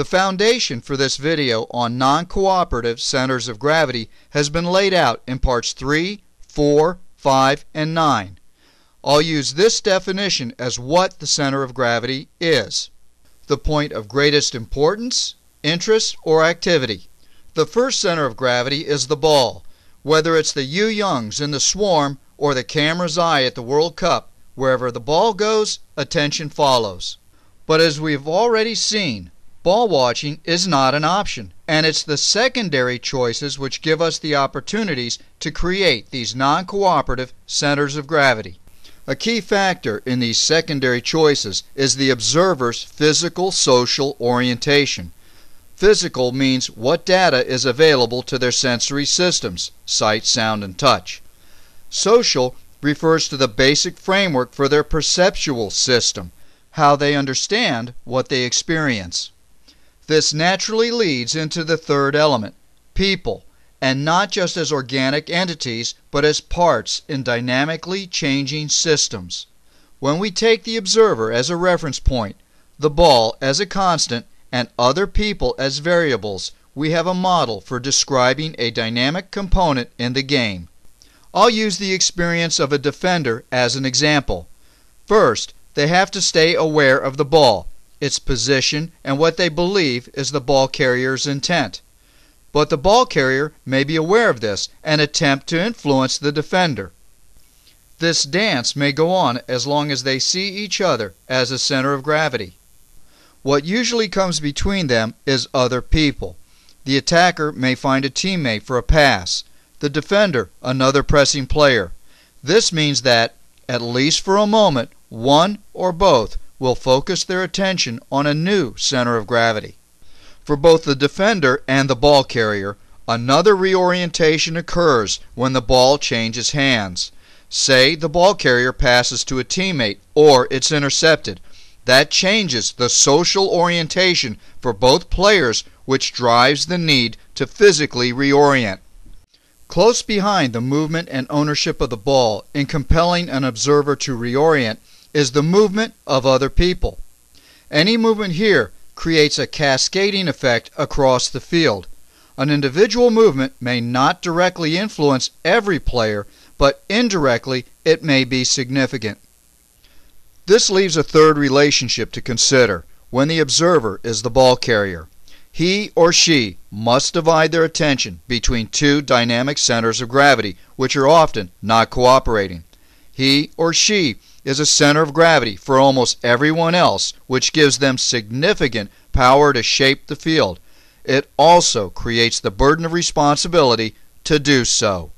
The foundation for this video on non-cooperative centers of gravity has been laid out in parts 3, 4, 5, and 9. I'll use this definition as what the center of gravity is: the point of greatest importance, interest, or activity. The first center of gravity is the ball. Whether it's the Yu Youngs in the Swarm or the camera's eye at the World Cup, wherever the ball goes, attention follows. But as we've already seen, ball watching is not an option, and it's the secondary choices which give us the opportunities to create these non-cooperative centers of gravity. A key factor in these secondary choices is the observer's physical social orientation. Physical means what data is available to their sensory systems, sight, sound, and touch. Social refers to the basic framework for their perceptual system, how they understand what they experience. This naturally leads into the third element, people, and not just as organic entities, but as parts in dynamically changing systems. When we take the observer as a reference point, the ball as a constant, and other people as variables, we have a model for describing a dynamic component in the game. I'll use the experience of a defender as an example. First, they have to stay aware of the ball, its position, and what they believe is the ball carrier's intent. But the ball carrier may be aware of this and attempt to influence the defender. This dance may go on as long as they see each other as a center of gravity. What usually comes between them is other people. The attacker may find a teammate for a pass, the defender another pressing player. This means that, at least for a moment, one or both will focus their attention on a new center of gravity. For both the defender and the ball carrier, another reorientation occurs when the ball changes hands. Say the ball carrier passes to a teammate or it's intercepted. That changes the social orientation for both players, which drives the need to physically reorient. Close behind the movement and ownership of the ball in compelling an observer to reorient is the movement of other people. Any movement here creates a cascading effect across the field. An individual movement may not directly influence every player, but indirectly it may be significant. This leaves a third relationship to consider when the observer is the ball carrier. He or she must divide their attention between two dynamic centers of gravity, which are often not cooperating. He or she is a center of gravity for almost everyone else, which gives them significant power to shape the field. It also creates the burden of responsibility to do so.